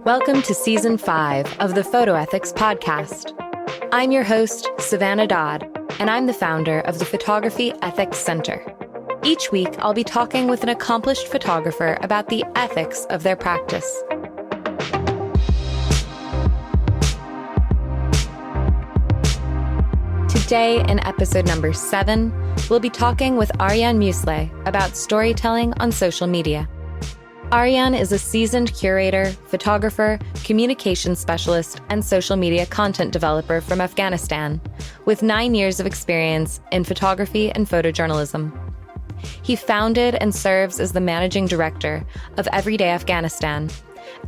Welcome to Season 5 of the Photo Ethics Podcast. I'm your host, Savannah Dodd, and I'm the founder of the Photography Ethics Center. Each week, I'll be talking with an accomplished photographer about the ethics of their practice. Today, in episode number 7, we'll be talking with Aryan Musleh about storytelling on social media. Aryan is a seasoned curator, photographer, communications specialist, and social media content developer from Afghanistan, with 9 years of experience in photography and photojournalism. He founded and serves as the managing director of Everyday Afghanistan,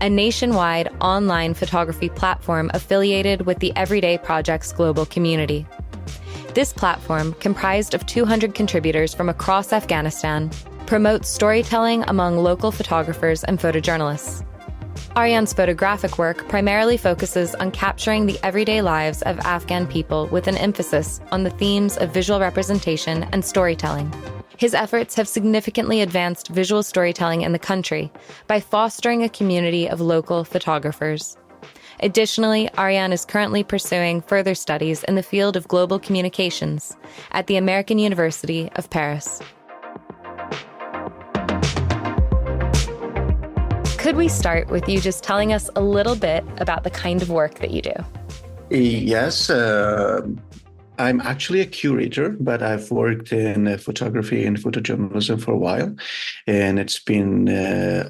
a nationwide online photography platform affiliated with the Everyday Project's global community. This platform, comprised of 200 contributors from across Afghanistan, promotes storytelling among local photographers and photojournalists. Aryan's photographic work primarily focuses on capturing the everyday lives of Afghan people with an emphasis on the themes of visual representation and storytelling. His efforts have significantly advanced visual storytelling in the country by fostering a community of local photographers. Additionally, Aryan is currently pursuing further studies in the field of global communications at the American University of Paris. Could we start with you just telling us a little bit about the kind of work that you do? Yes, I'm actually a curator, but I've worked in photography and photojournalism for a while. And it's been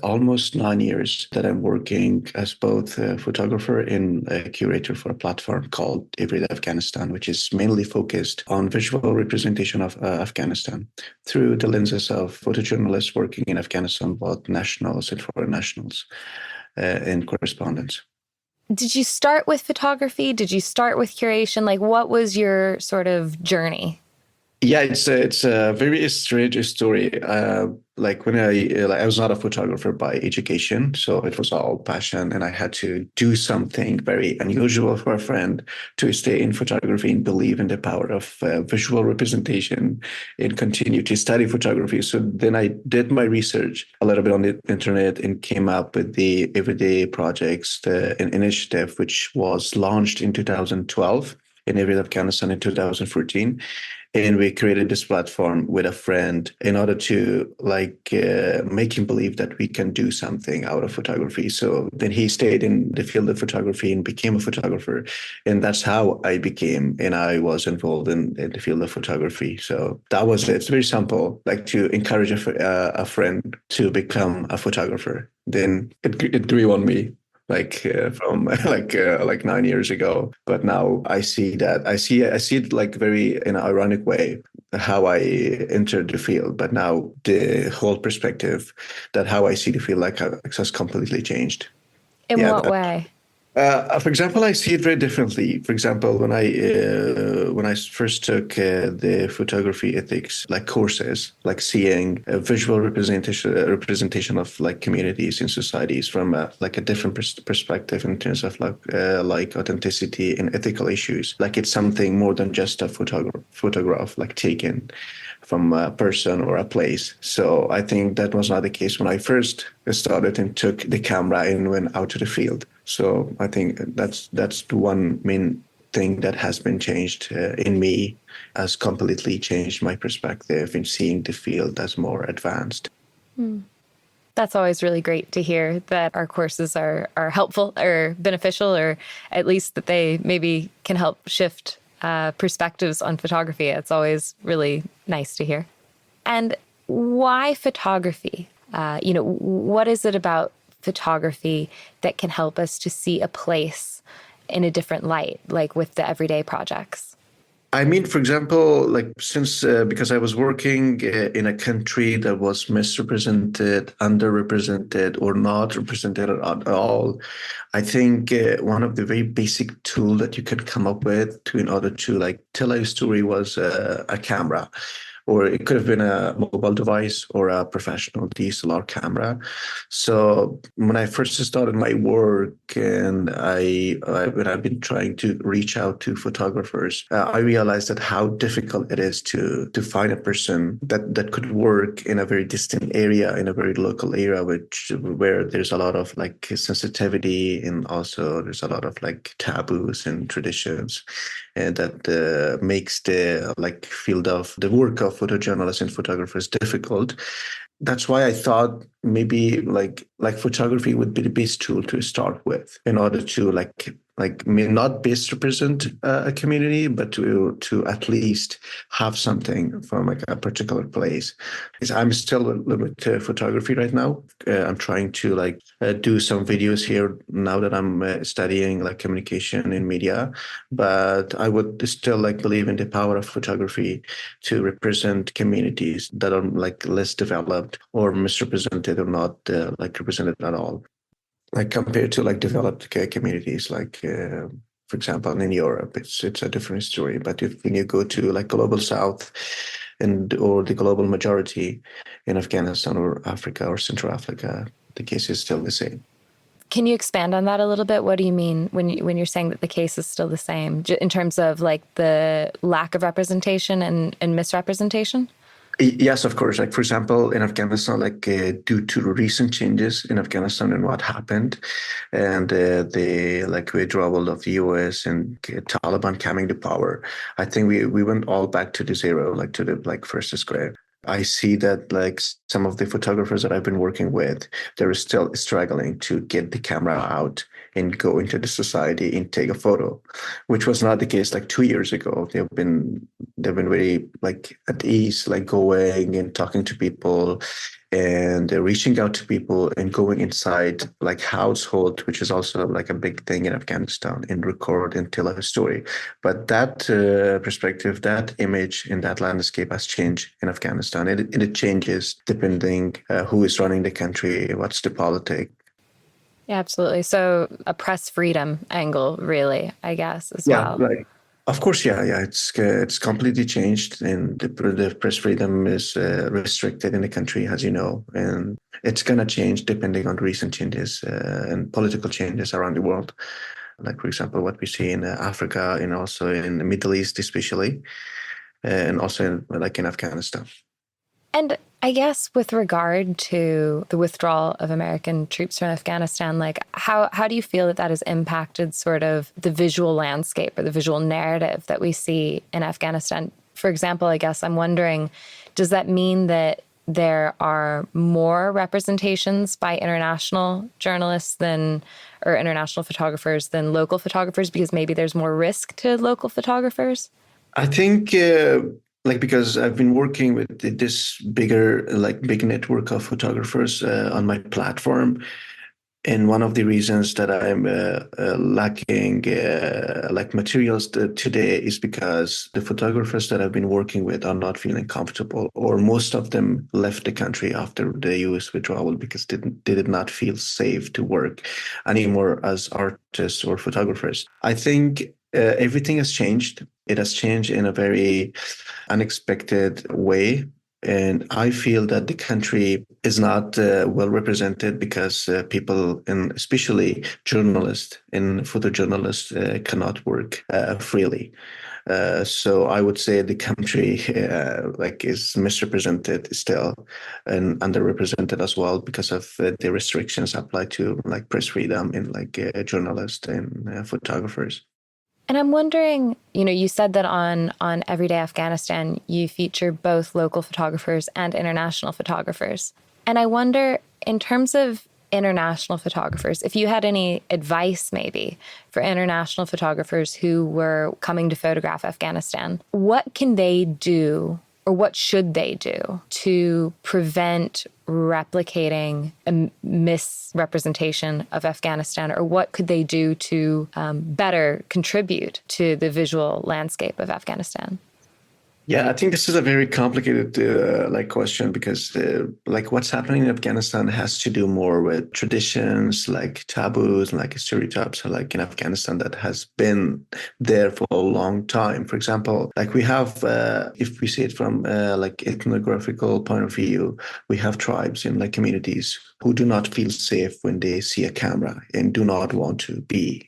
almost 9 years that I'm working as both a photographer and a curator for a platform called Everyday Afghanistan, which is mainly focused on visual representation of Afghanistan through the lenses of photojournalists working in Afghanistan, both nationals and foreign nationals, and correspondents. Did you start with photography? Did you start with curation? What was your sort of journey? Yeah, it's a very strange story. When I was not a photographer by education, so it was all passion, and I had to do something very unusual for a friend to stay in photography and believe in the power of visual representation and continue to study photography. So then I did my research a little bit on the internet and came up with the Everyday Projects, an initiative which was launched in 2012 in Everyday Afghanistan in 2014. And we created this platform with a friend in order to make him believe that we can do something out of photography. So then he stayed in the field of photography and became a photographer. And that's how I was involved in the field of photography. So that was it. It's very simple, to encourage a friend to become a photographer. Then it grew on me. From 9 years ago, but now I see it very in an ironic way how I entered the field, but now the whole perspective that how I see the field has completely changed. In what way? For example, I see it very differently. For example, when I first took the photography ethics courses, seeing a visual representation of communities and societies from a different perspective in terms of authenticity and ethical issues. It's something more than just a photograph taken from a person or a place. So I think that was not the case when I first started and took the camera and went out to the field. So I think that's the one main thing that has been changed in me, has completely changed my perspective in seeing the field as more advanced. That's always really great to hear, that our courses are helpful or beneficial, or at least that they maybe can help shift perspectives on photography. It's always really nice to hear. And why photography? What is it about photography that can help us to see a place in a different light, like with the Everyday Projects? I mean, for example, because I was working in a country that was misrepresented, underrepresented, or not represented at all, I think one of the very basic tools that you can come up with in order to tell a story was a camera. or it could have been a mobile device or a professional DSLR camera. So when I first started my work, and when I've been trying to reach out to photographers, I realized that how difficult it is to find a person that could work in a very distant area, in a very local area, where there's a lot of like sensitivity, and also there's a lot of like taboos and traditions, and that makes the like field of the work of photojournalists and photographers difficult. That's why I thought maybe like photography would be the best tool to start with, in order to not best represent a community, but to at least have something from like a particular place. Because I'm still a little bit photography right now. I'm trying to do some videos here now that I'm studying like communication and media, but I would still like believe in the power of photography to represent communities that are like less developed or misrepresented, or not like represented at all, like compared to like developed communities, for example in Europe. It's a different story. But when you go to like global south, or the global majority in Afghanistan or Africa or Central Africa, the case is still the same. Can you expand on that a little bit? What do you mean when you're saying that the case is still the same, in terms of like the lack of representation and misrepresentation? Yes, of course. Like, for example, in Afghanistan, due to recent changes in Afghanistan and what happened, and the like withdrawal of the US and Taliban coming to power, I think we went all back to the zero, like to the like first square. I see that like some of the photographers that I've been working with, they're still struggling to get the camera out and go into the society and take a photo, which was not the case like 2 years ago. They've been very like at ease, like going and talking to people, and reaching out to people and going inside like household, which is also like a big thing in Afghanistan, and record and tell a story. But that perspective, that image in that landscape has changed in Afghanistan. It changes depending who is running the country, what's the politics. Yeah, absolutely. So a press freedom angle, really, I guess, as Yeah, well. like of course, yeah. It's completely changed, and the press freedom is restricted in the country, as you know, and it's gonna change depending on recent changes and political changes around the world. Like, for example, what we see in Africa, and also in the Middle East, especially, and also in Afghanistan. And I guess with regard to the withdrawal of American troops from Afghanistan, like how do you feel that that has impacted sort of the visual landscape or the visual narrative that we see in Afghanistan? For example, I guess I'm wondering, does that mean that there are more representations by international journalists or international photographers than local photographers, because maybe there's more risk to local photographers? I think because I've been working with this big network of photographers on my platform, and one of the reasons that I'm lacking like materials today is because the photographers that I've been working with are not feeling comfortable, or most of them left the country after the US withdrawal because they did not feel safe to work anymore as artists or photographers. I think everything has changed. It has changed in a very unexpected way. And I feel that the country is not well represented because people, and especially journalists and photojournalists, cannot work freely. So I would say the country is misrepresented still, and underrepresented as well, because of the restrictions applied to like press freedom and journalists and photographers. And I'm wondering, you said that on Everyday Afghanistan, you feature both local photographers and international photographers. And I wonder, in terms of international photographers, if you had any advice maybe for international photographers who were coming to photograph Afghanistan, what can they do, or what should they do to prevent replicating a misrepresentation of Afghanistan? Or what could they do to better contribute to the visual landscape of Afghanistan? Yeah, I think this is a very complicated question because like what's happening in Afghanistan has to do more with traditions, like taboos, like stereotypes, like in Afghanistan that has been there for a long time. For example, like we have, if we see it from like ethnographical point of view, we have tribes in like communities who do not feel safe when they see a camera and do not want to be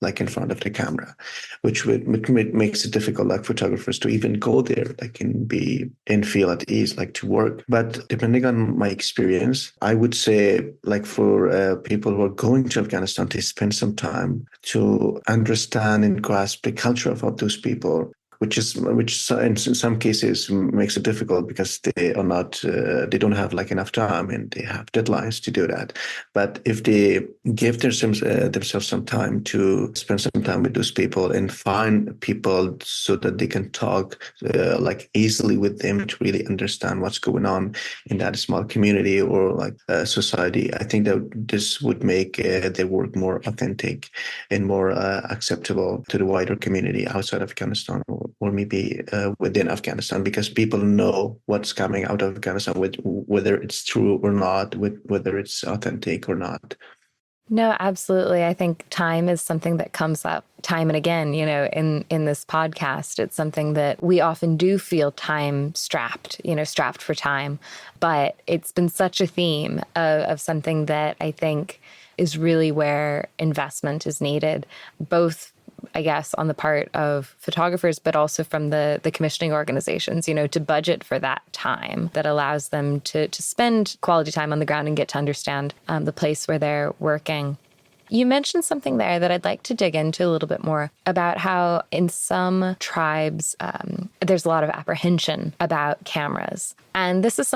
like in front of the camera, which makes it difficult, like photographers, to even go there, like and be and feel at ease, like to work. But depending on my experience, I would say, like for people who are going to Afghanistan, to spend some time to understand and grasp the culture of those people, which in some cases makes it difficult because they are not they don't have like enough time and they have deadlines to do that. But if they give themselves some time to spend some time with those people and find people so that they can talk like easily with them to really understand what's going on in that small community or like society, I think that this would make their work more authentic and more acceptable to the wider community outside Afghanistan or maybe within Afghanistan, because people know what's coming out of Afghanistan, with whether it's true or not, with whether it's authentic or not. No, absolutely. I think time is something that comes up time and again, in this podcast. It's something that we often do feel time strapped, strapped for time. But it's been such a theme of something that I think is really where investment is needed, both I guess, on the part of photographers, but also from the commissioning organizations, to budget for that time that allows them to spend quality time on the ground and get to understand the place where they're working. You mentioned something there that I'd like to dig into a little bit more about how in some tribes, there's a lot of apprehension about cameras. And this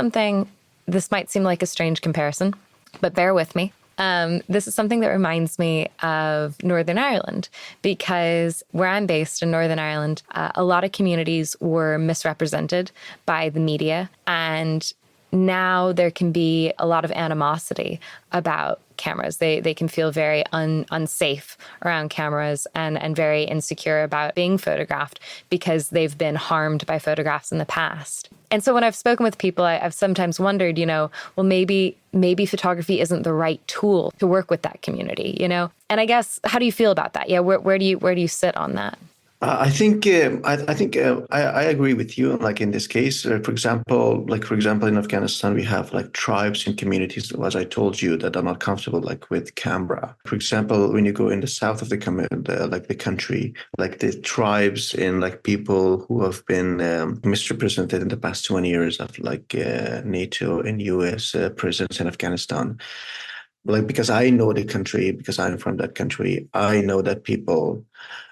might seem like a strange comparison, but bear with me. This is something that reminds me of Northern Ireland, because where I'm based in Northern Ireland, a lot of communities were misrepresented by the media, and now there can be a lot of animosity about cameras. They can feel very unsafe around cameras and very insecure about being photographed because they've been harmed by photographs in the past. And so when I've spoken with people, I've sometimes wondered, well, maybe photography isn't the right tool to work with that community, And I guess, how do you feel about that? Yeah, where do you sit on that? I think I agree with you. Like in this case, for example, in Afghanistan, we have like tribes and communities, as I told you, that are not comfortable like with camera. For example, when you go in the south of the country, like the tribes and like people who have been misrepresented in the past 20 years of like NATO and US presence in Afghanistan. Like because I know the country, because I'm from that country, I know that people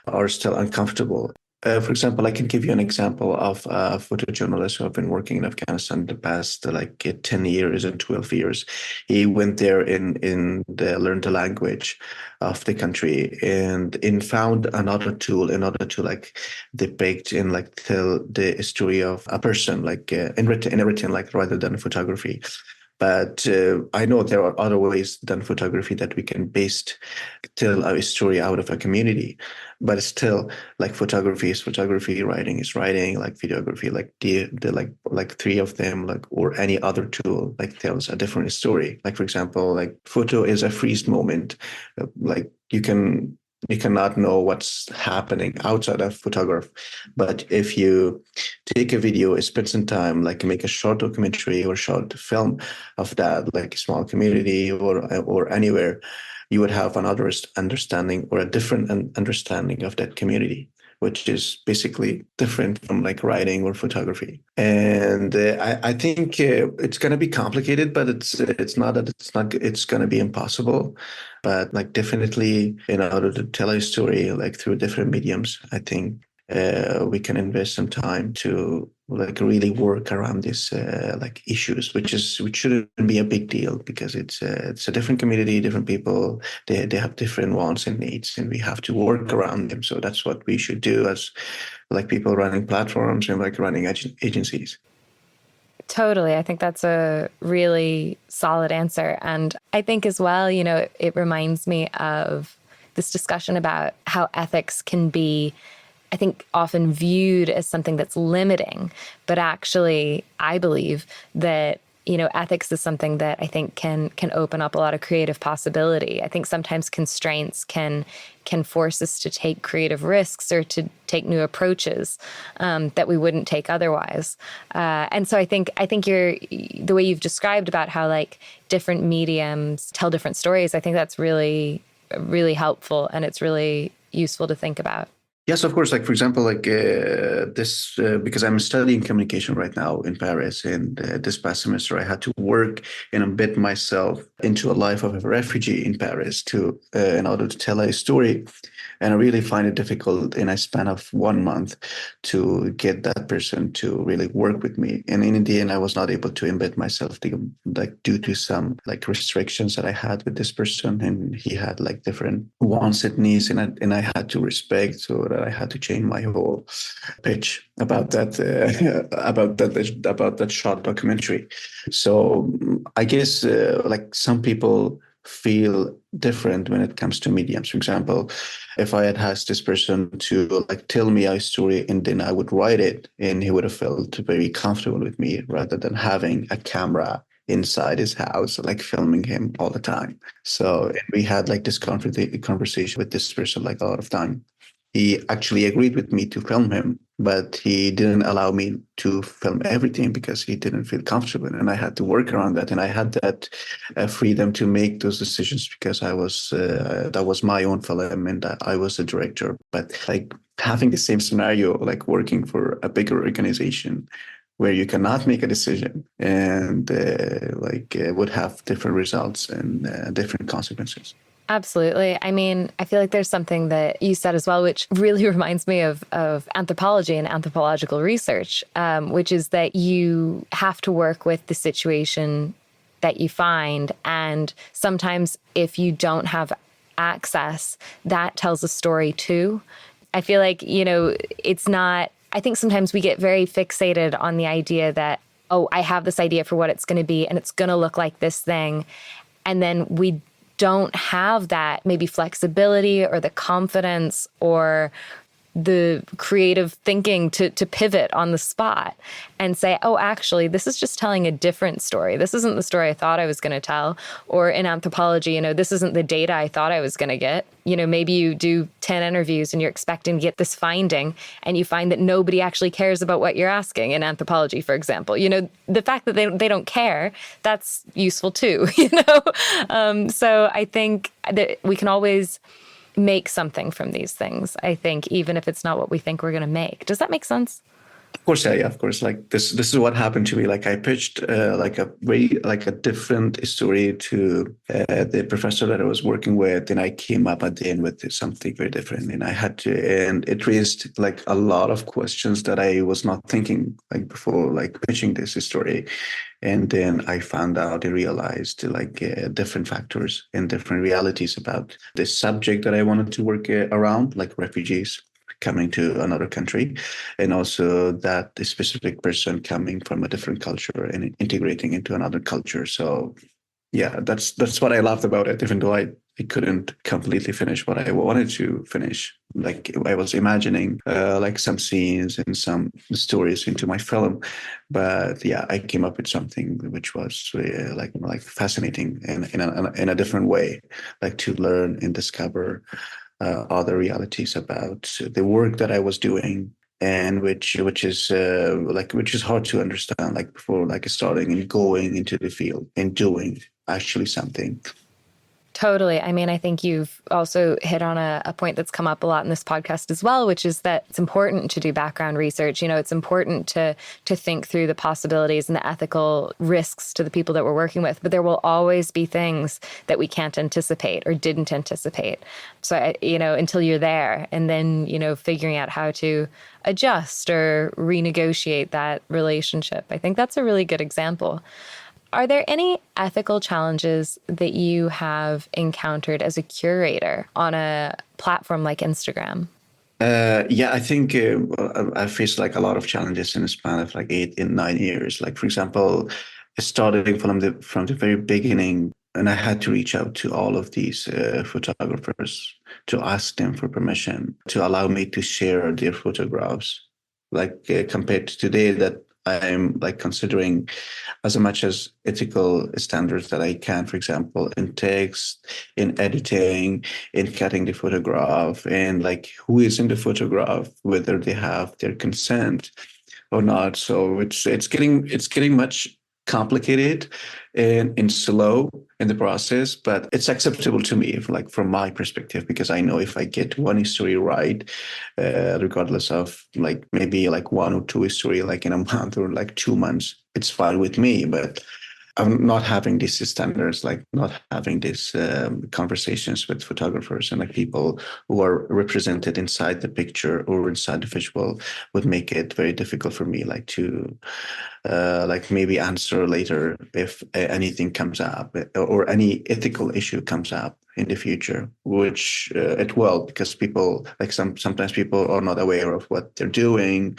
are still uncomfortable. For example, I can give you an example of a photojournalist who have been working in Afghanistan the past 10 years and 12 years. He went there learned the language of the country and found another tool in order to like depict and like tell the story of a person, like in a written, like rather than photography. But I know there are other ways than photography that we can best tell a story out of a community. But still, like photography is photography, writing is writing, like videography, like the like three of them, like or any other tool, like tells a different story. Like for example, like photo is a freeze moment. Like you cannot know what's happening outside of photograph. But if you take a video, spend some time, like make a short documentary or short film of that, like a small community or anywhere, you would have another understanding or a different understanding of that community, which is basically different from like writing or photography. And I think it's going to be complicated, but it's going to be impossible. But like definitely in order to tell a story like through different mediums, I think we can invest some time to like really work around these like issues, which shouldn't be a big deal because it's a different community, different people. They have different wants and needs, and we have to work around them. So that's what we should do as like people running platforms and like running agencies. Totally. I think that's a really solid answer. And I think as well, it reminds me of this discussion about how ethics can be I think, often viewed as something that's limiting. But actually, I believe that, ethics is something that I think can open up a lot of creative possibility. I think sometimes constraints can force us to take creative risks or to take new approaches that we wouldn't take otherwise. And so I think the way you've described about how like different mediums tell different stories, I think that's really, really helpful, and it's really useful to think about. Yes, of course. Like, for example, this, because I'm studying communication right now in Paris, and this past semester I had to work and embed myself into a life of a refugee in Paris in order to tell a story. And I really find it difficult in a span of 1 month to get that person to really work with me. And in the end, I was not able to embed myself due to some like restrictions that I had with this person. And he had like different wants and needs, and I had to respect, so that I had to change my whole pitch about that, about that short documentary. So I guess like some people feel different when it comes to mediums. For example, if I had asked this person to like tell me a story and then I would write it, and he would have felt very comfortable with me rather than having a camera inside his house, like filming him all the time. So and we had like this conversation with this person like a lot of time. He actually agreed with me to film him, but he didn't allow me to film everything because he didn't feel comfortable. And I had to work around that. And I had that freedom to make those decisions because that was my own film, and I was the director. But like having the same scenario, like working for a bigger organization where you cannot make a decision and would have different results and different consequences. Absolutely. I mean, I feel like there's something that you said as well, which really reminds me of anthropology and anthropological research, which is that you have to work with the situation that you find. And sometimes if you don't have access, that tells a story too. I feel like, it's not, I think sometimes we get very fixated on the idea that, oh, I have this idea for what it's going to be and it's going to look like this thing. And then we don't have that maybe flexibility or the confidence or the creative thinking to pivot on the spot and say, oh, actually, this is just telling a different story. This isn't the story I thought I was going to tell. Or in anthropology, this isn't the data I thought I was going to get. Maybe you do 10 interviews and you're expecting to get this finding, and you find that nobody actually cares about what you're asking in anthropology, for example. The fact that they don't care, that's useful too, So I think that we can always make something from these things, I think, even if it's not what we think we're going to make. Does that make sense? Of course, yeah, of course. Like this is what happened to me. Like I pitched a different story to the professor that I was working with, and I came up at the end with something very different. And it raised like a lot of questions that I was not thinking like before, like pitching this story. And then I found out, I realized different factors and different realities about the subject that I wanted to work around, like refugees coming to another country, and also that the specific person coming from a different culture and integrating into another culture. So yeah, that's what I loved about it, even though I couldn't completely finish what I wanted to finish. Like I was imagining like some scenes and some stories into my film, but yeah, I came up with something which was like fascinating in a different way, like to learn and discover other realities about the work that I was doing, and which is hard to understand, like before, like starting and going into the field and doing actually something. Totally. I mean, I think you've also hit on a point that's come up a lot in this podcast as well, which is that it's important to do background research. It's important to think through the possibilities and the ethical risks to the people that we're working with. But there will always be things that we can't anticipate or didn't anticipate. So, until you're there, and then, figuring out how to adjust or renegotiate that relationship. I think that's a really good example. Are there any ethical challenges that you have encountered as a curator on a platform like Instagram? Yeah, I think I faced like a lot of challenges in the span of like 8 and 9 years. Like, for example, starting from the very beginning, And I had to reach out to all of these photographers to ask them for permission to allow me to share their photographs. Like compared to today, that I'm like considering as much as ethical standards that I can, for example, in text, in editing, in cutting the photograph, and like who is in the photograph, whether they have their consent or not. So it's getting much complicated and slow in the process, but it's acceptable to me, if, like from my perspective, because I know if I get one story right, regardless of like maybe like one or two story like in a month or like 2 months, it's fine with me. But I'm not having these standards, like not having these conversations with photographers and like people who are represented inside the picture or inside the visual would make it very difficult for me, like to like maybe answer later if anything comes up or any ethical issue comes up in the future, which it will, because people like sometimes people are not aware of what they're doing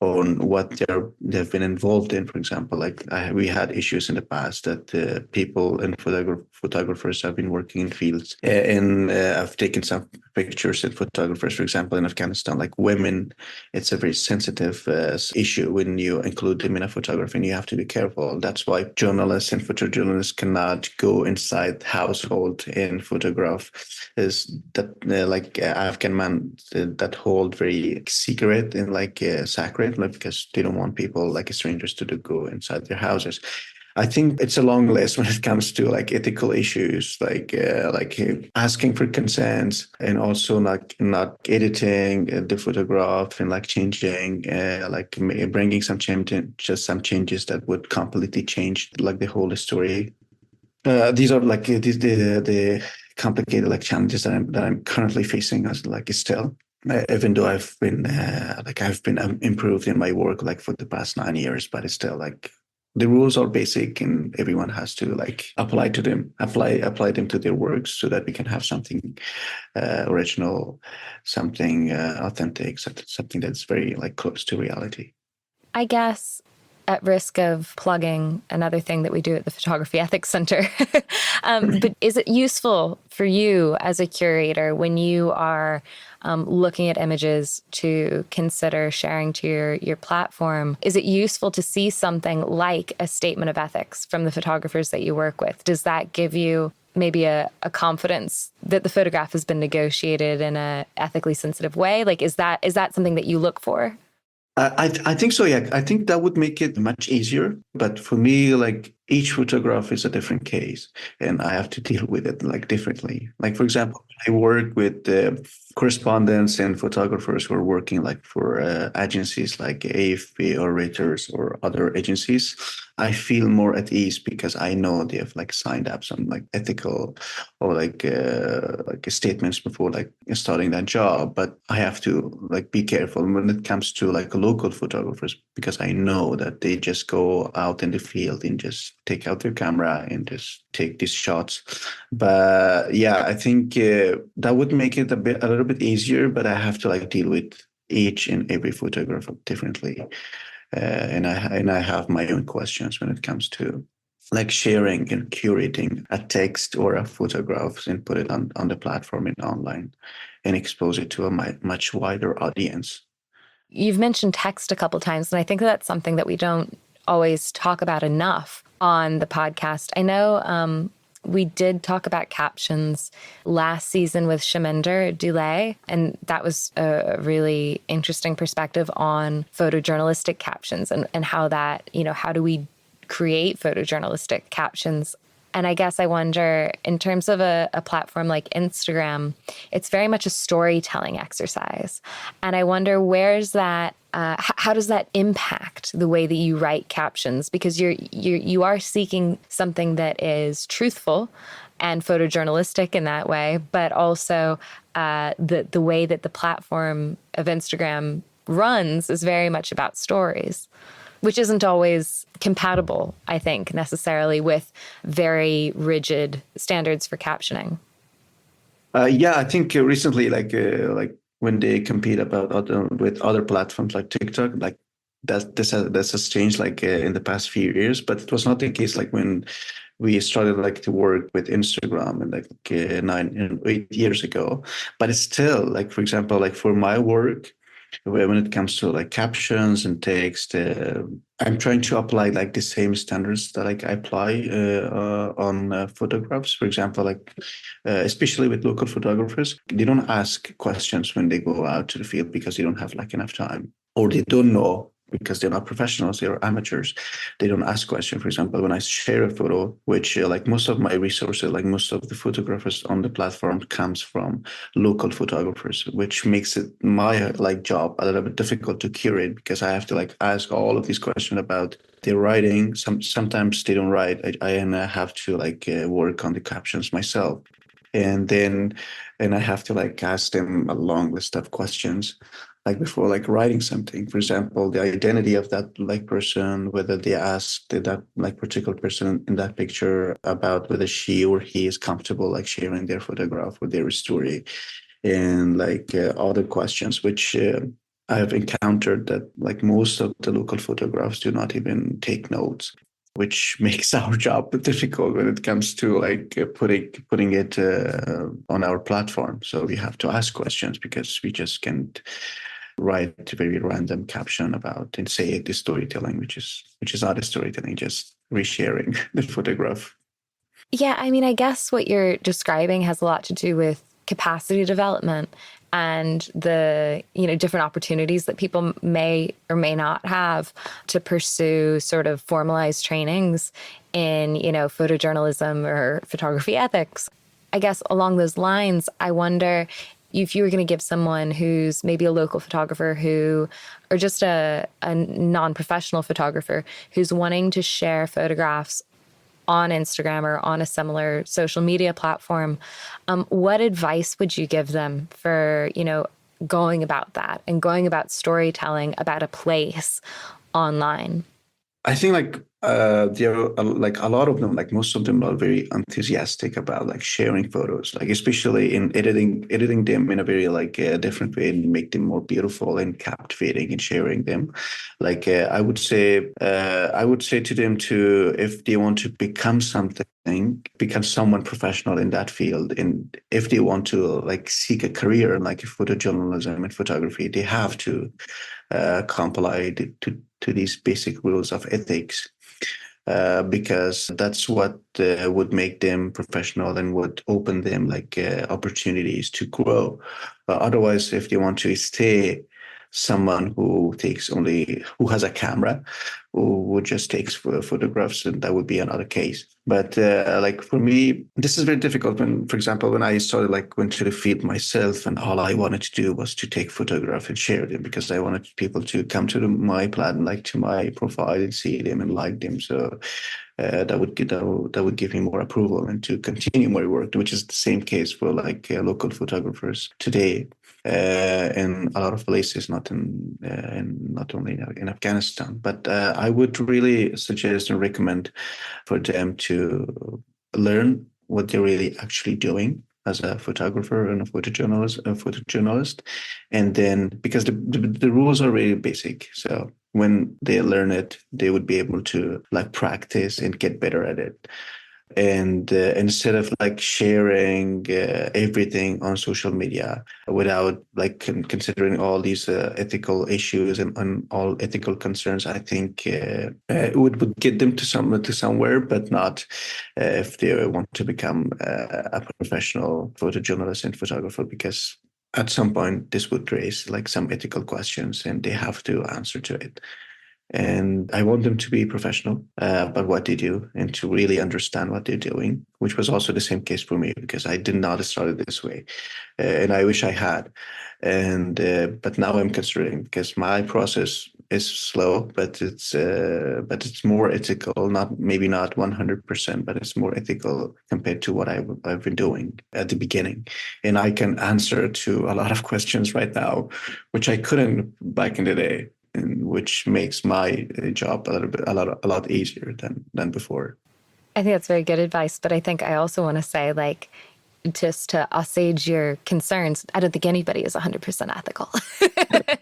on what they've been involved in. For example, like we had issues in the past that people and photographers have been working in fields, and I've taken some pictures and photographers, for example, in Afghanistan, like women. It's a very sensitive issue when you include them in a photography, and you have to be careful. That's why journalists and photojournalists cannot go inside household and photograph. Is that like Afghan men that hold very secret and like sacred, like because they don't want people like strangers to go inside their houses. I think it's a long list when it comes to like ethical issues, like asking for consent, and also not editing the photograph and like changing, like bringing some change, just some changes that would completely change like the whole story. These are like the complicated like challenges that I'm currently facing as like still. Even though I've been improved in my work like for the past 9 years, but it's still like the rules are basic and everyone has to like apply them to their works so that we can have something original, something authentic, something that's very like close to reality. I guess, at risk of plugging another thing that we do at the Photography Ethics Center, but is it useful for you as a curator when you are looking at images to consider sharing to your platform? Is it useful to see something like a statement of ethics from the photographers that you work with? Does that give you maybe a confidence that the photograph has been negotiated in a ethically sensitive way? Like, is that something that you look for? I think so. Yeah, I think that would make it much easier. But for me, like each photograph is a different case, and I have to deal with it like differently. Like for example, I work with correspondents and photographers who are working like for agencies like AFP or Reuters or other agencies. I feel more at ease because I know they have like signed up some like ethical or like statements before like starting that job. But I have to like be careful when it comes to like local photographers, because I know that they just go out in the field and just take out their camera and just take these shots. But yeah, I think that would make it a little bit easier, but I have to like deal with each and every photograph differently. And I have my own questions when it comes to like sharing and curating a text or a photograph and put it on the platform and online and expose it to a much wider audience. You've mentioned text a couple times, and I think that's something that we don't always talk about enough on the podcast. I know we did talk about captions last season with Shaminder Dulay, and that was a really interesting perspective on photojournalistic captions and how that, how do we create photojournalistic captions. And I guess I wonder, in terms of a platform like Instagram, it's very much a storytelling exercise. And I wonder, where's that, how does that impact the way that you write captions? Because you are seeking something that is truthful and photojournalistic in that way, but also the way that the platform of Instagram runs is very much about stories, which isn't always compatible, I think, necessarily with very rigid standards for captioning. Yeah, I think recently, like when they compete with other platforms like TikTok, like this has changed like in the past few years. But it was not the case like we started like to work with Instagram and like 8 years ago. But it's still like, for example, like for my work, when it comes to like captions and text, I'm trying to apply like the same standards that like I apply on photographs. For example, like especially with local photographers, they don't ask questions when they go out to the field because they don't have like enough time, or they don't know because they're not professionals, they're amateurs. They don't ask questions. For example, when I share a photo, which like most of my resources, like most of the photographers on the platform comes from local photographers, which makes it my like job a little bit difficult to curate because I have to like ask all of these questions about their writing. Sometimes they don't write. I have to like work on the captions myself, and then I have to like ask them a long list of questions like before like writing something. For example, the identity of that like person, whether they asked that like particular person in that picture about whether she or he is comfortable like sharing their photograph or their story, and like other questions which I have encountered that like most of the local photographs do not even take notes, which makes our job difficult when it comes to like putting it on our platform. So we have to ask questions because we just can't write a very random caption about and say the storytelling, which is not a storytelling, just resharing the photograph. Yeah, I mean, I guess what you're describing has a lot to do with capacity development and the, different opportunities that people may or may not have to pursue sort of formalized trainings in, photojournalism or photography ethics. I guess along those lines, I wonder if you were going to give someone who's maybe a local photographer or just a non-professional photographer who's wanting to share photographs on Instagram or on a similar social media platform, what advice would you give them for, going about that and going about storytelling about a place online? I think like there are like a lot of them, like most of them are very enthusiastic about like sharing photos, like especially in editing them in a very like different way and make them more beautiful and captivating and sharing them. Like I would say to them to, if they want to become something, become someone professional in that field, and if they want to like seek a career in like photojournalism and photography, they have to comply to these basic rules of ethics, because that's what would make them professional and would open them like opportunities to grow. Otherwise, if they want to stay someone who has a camera, who just takes photographs, and that would be another case. But like for me, this is very difficult. When, for example, when I started like went to the field myself, and all I wanted to do was to take photographs and share them because I wanted people to come to my plan, like to my profile, and see them and like them. So that would give me more approval and to continue my work, which is the same case for like local photographers today in a lot of places, not only in Afghanistan. But I would really suggest and recommend for them to learn what they're really actually doing as a photographer and a photojournalist, and then because the rules are really basic, so when they learn it, they would be able to like practice and get better at it. And instead of like sharing everything on social media without like considering all these ethical issues and all ethical concerns, I think it would get them to somewhere, but not if they want to become a professional photojournalist and photographer, because at some point this would raise like some ethical questions and they have to answer to it. And I want them to be professional about what they do and to really understand what they're doing, which was also the same case for me because I did not start it this way, and I wish I had. And but now I'm considering, because my process is slow, but it's more ethical. Not maybe not 100%, but it's more ethical compared to what I've been doing at the beginning, and I can answer to a lot of questions right now, which I couldn't back in the day, and which makes my job a lot easier than before. I think that's very good advice. But I think I also want to say, like, just to assuage your concerns, I don't think anybody is 100% ethical.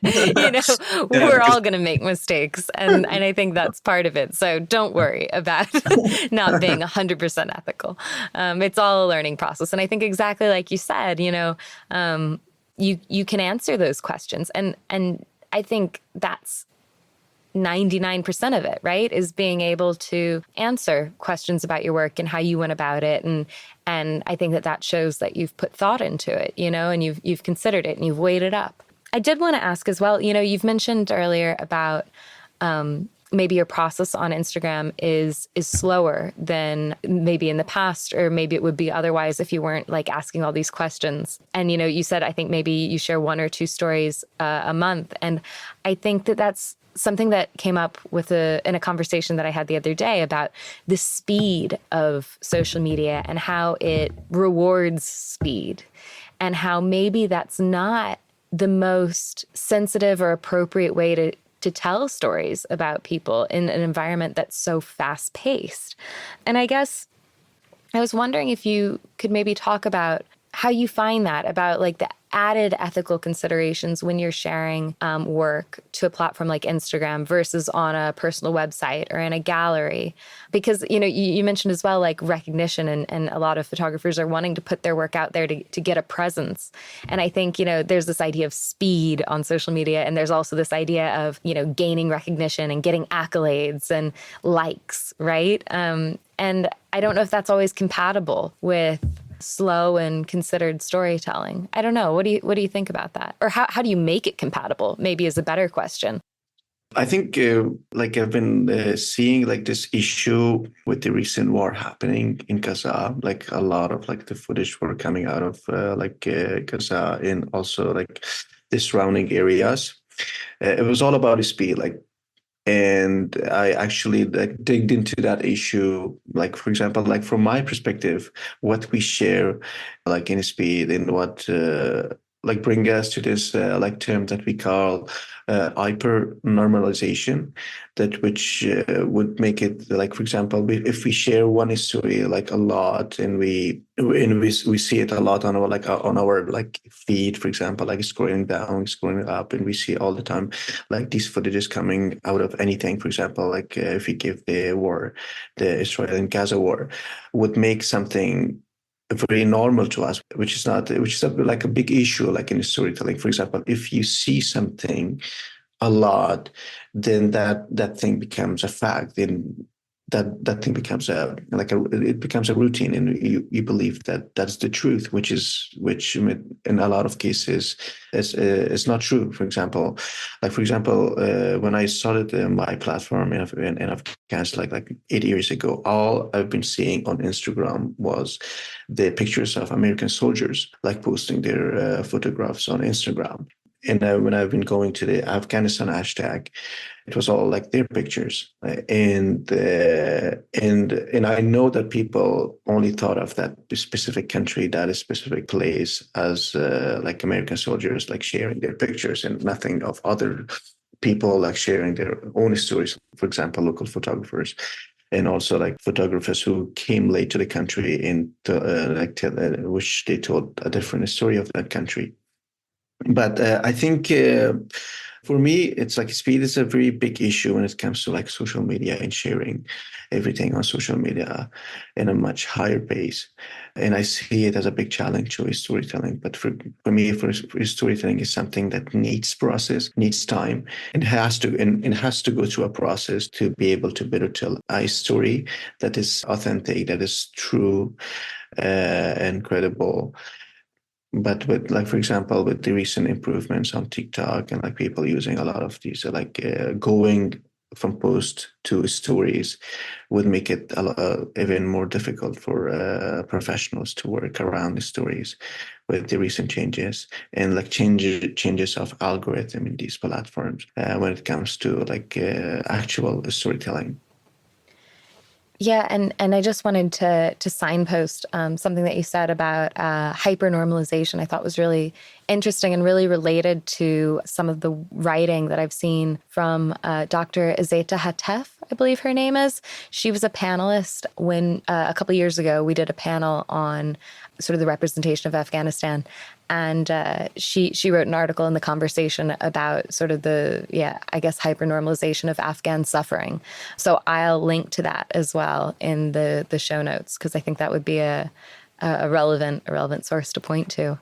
Yeah, We're all going to make mistakes. And I think that's part of it. So don't worry about not being 100% ethical. It's all a learning process. And I think exactly like you said, you can answer those questions. And I think that's 99% of it, right? Is being able to answer questions about your work and how you went about it. And I think that shows that you've put thought into it, and you've considered it and you've weighed it up. I did want to ask as well, you've mentioned earlier about maybe your process on Instagram is slower than maybe in the past, or maybe it would be otherwise if you weren't like asking all these questions. And, you said, I think maybe you share 1 or 2 stories a month. And I think that that's something that came up in a conversation that I had the other day about the speed of social media and how it rewards speed, and how maybe that's not the most sensitive or appropriate way to tell stories about people in an environment that's so fast paced. And I guess I was wondering if you could maybe talk about how you find that, about like the added ethical considerations when you're sharing work to a platform like Instagram versus on a personal website or in a gallery. Because, you mentioned as well, like recognition, and a lot of photographers are wanting to put their work out there to get a presence. And I think, there's this idea of speed on social media, and there's also this idea of, gaining recognition and getting accolades and likes, right? And I don't know if that's always compatible with slow and considered storytelling. I don't know. What do you think about that? Or how do you make it compatible? Maybe is a better question. I think I've been seeing like this issue with the recent war happening in Gaza. Like a lot of like the footage were coming out of Gaza, and also like the surrounding areas. It was all about the speed, and I actually like digged into that issue. Like, for example, like from my perspective, what we share like in speed, and what like bring us to this like term that we call hyper normalization, that which would make it like, for example, if we share one story like a lot, and we see it a lot on our like feed, for example, like scrolling down, scrolling up, and we see all the time like these footages coming out of anything. For example, like if we give the Israel and Gaza war, would make something very normal to us, which is like a big issue, like in storytelling. For example, if you see something a lot, then that thing becomes a fact. Then that thing becomes it becomes a routine, and you believe that that's the truth, which in a lot of cases is not true. For example, when I started my platform in Afghanistan like 8 years ago, all I've been seeing on Instagram was the pictures of American soldiers like posting their photographs on Instagram. And when I've been going to the Afghanistan hashtag, it was all like their pictures, and I know that people only thought of that specific country, that specific place, as like American soldiers like sharing their pictures, and nothing of other people like sharing their own stories. For example, local photographers, and also like photographers who came late to the country, and which they told a different story of that country. But I think for me, it's like speed is a very big issue when it comes to like social media and sharing everything on social media in a much higher pace. And I see it as a big challenge to storytelling. But for me, for storytelling is something that needs process, needs time, and has to go through a process to be able to better tell a story that is authentic, that is true, and credible. But with like, for example, with the recent improvements on TikTok, and like people using a lot of these, going from post to stories, would make it even more difficult for professionals to work around the stories with the recent changes, and like changes of algorithm in these platforms when it comes to like actual storytelling. Yeah, and I just wanted to signpost something that you said about hypernormalization. I thought was really interesting and really related to some of the writing that I've seen from Dr. Azeta Hatef, I believe her name is. She was a panelist when a couple of years ago we did a panel on sort of the representation of Afghanistan. And she wrote an article in The Conversation about sort of the, I guess, hypernormalization of Afghan suffering. So I'll link to that as well in the show notes, because I think that would be a relevant source to point to.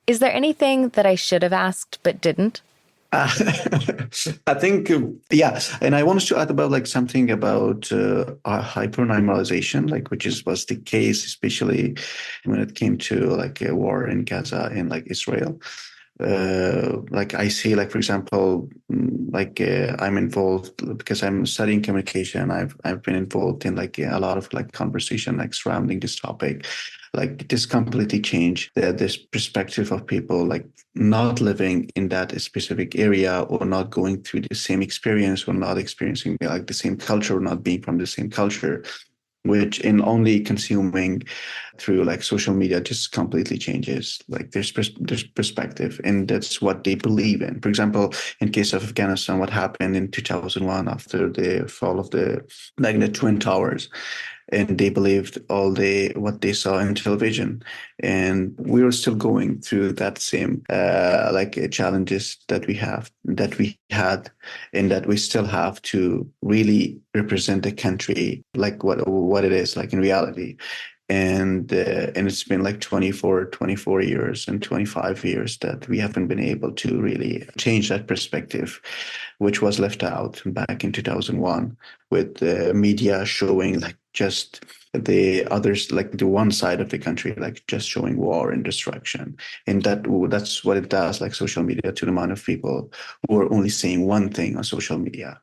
Is there anything that I should have asked but didn't? I think, and I wanted to add about like something about hypernormalization, like was the case, especially when it came to like a war in Gaza and like Israel. Like I see, like for example, I'm involved because I'm studying communication. I've been involved in like a lot of like conversation like surrounding this topic. Like this completely changed this perspective of people like not living in that specific area or not going through the same experience or not experiencing like the same culture or not being from the same culture, which in only consuming through like social media just completely changes like there's perspective, and that's what they believe in. For example, in case of Afghanistan, what happened in 2001 after the fall of the Twin Towers, and they believed what they saw in television, and we were still going through that same challenges that we had, and that we still have to really represent the country like what it is like in reality. And it's been like 24 years and 25 years that we haven't been able to really change that perspective, which was left out back in 2001 with the media showing like just the others, like the one side of the country, like just showing war and destruction. And that's what it does, like social media, to the amount of people who are only saying one thing on social media.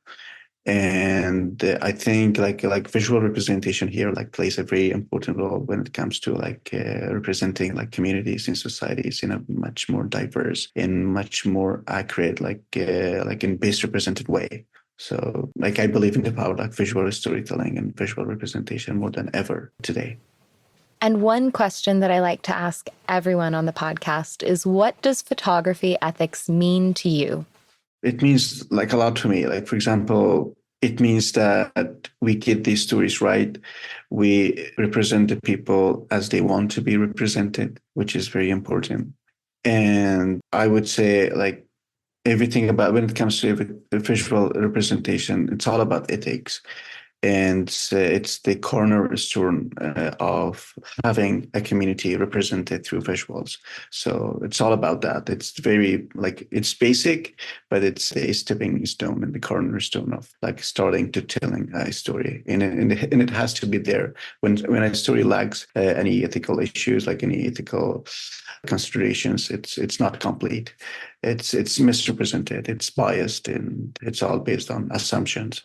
And I think like visual representation here like plays a very important role when it comes to like representing like communities and societies in a much more diverse and much more accurate like in best represented way. So like I believe in the power of like visual storytelling and visual representation more than ever today. And one question that I like to ask everyone on the podcast is, what does photography ethics mean to you? It means like a lot to me. Like, for example, it means that we get these stories right. We represent the people as they want to be represented, which is very important. And I would say like everything about when it comes to visual representation, it's all about ethics. And it's the cornerstone of having a community represented through visuals. So it's all about that. It's very like it's basic, but it's a stepping stone and the cornerstone of like starting to telling a story. And it has to be there when a story lacks any ethical issues, like any ethical considerations. It's not complete. It's misrepresented. It's biased, and it's all based on assumptions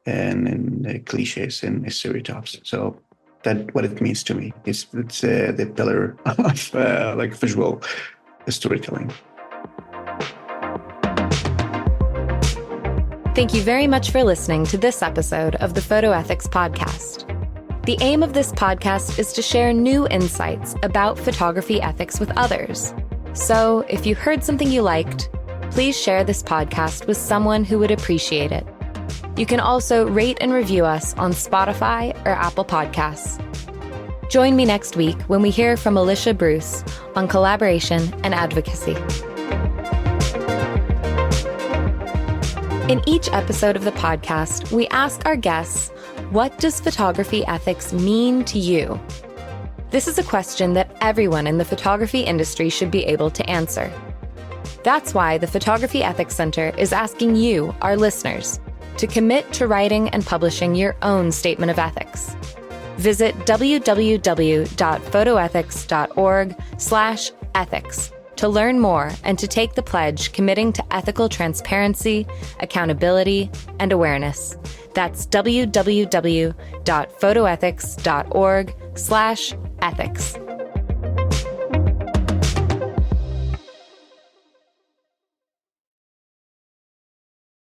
and in cliches and stereotypes. So that what it means to me. It's the pillar of like visual storytelling. Thank you very much for listening to this episode of the Photo Ethics Podcast. The aim of this podcast is to share new insights about photography ethics with others. So if you heard something you liked, please share this podcast with someone who would appreciate it. You can also rate and review us on Spotify or Apple Podcasts. Join me next week when we hear from Alicia Bruce on collaboration and advocacy. In each episode of the podcast, we ask our guests, what does photography ethics mean to you? This is a question that everyone in the photography industry should be able to answer. That's why the Photography Ethics Center is asking you, our listeners, to commit to writing and publishing your own statement of ethics. Visit www.photoethics.org/ethics to learn more and to take the pledge committing to ethical transparency, accountability, and awareness. That's www.photoethics.org/ethics.